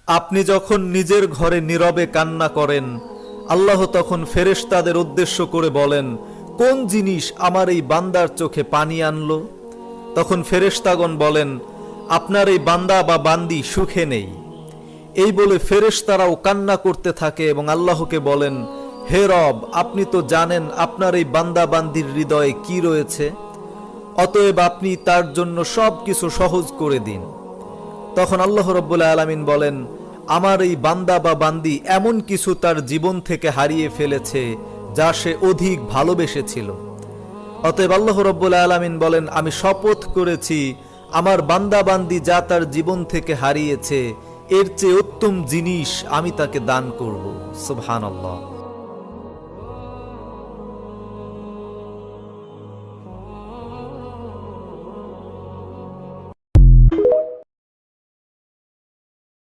আপনি যখন নিজের ঘরে নীরবে কান্না করেন, আল্লাহ তখন ফেরেশতাদের উদ্দেশ্য করে বলেন, কোন জিনিস আমার এই বান্দার চোখে পানি আনলো? তখন ফেরেশতাগণ বলেন, আপনার এই বান্দা বা বান্দি সুখে নেই। এই বলে ফেরেশতারাও কান্না করতে থাকে এবং আল্লাহকে বলেন, হে রব, আপনি তো জানেন আপনার এই বান্দা বান্দির হৃদয়ে কি রয়েছে, অতএব আপনি তার জন্য সব কিছু সহজ করে দিন। তখন আল্লাহ রাব্বুল আলামিন বলেন, আমার এই বান্দা বা বান্দি এমন কিছু তার জীবন থেকে হারিয়ে ফেলেছে যা সে অধিক ভালোবেসেছিল। অতএব আল্লাহ রাব্বুল আলামিন বলেন, আমি শপথ করেছি আমার বান্দা বান্দি যা তার জীবন থেকে হারিয়েছে এর চেয়ে উত্তম জিনিস আমি তাকে দান করব। সুবহানাল্লাহ।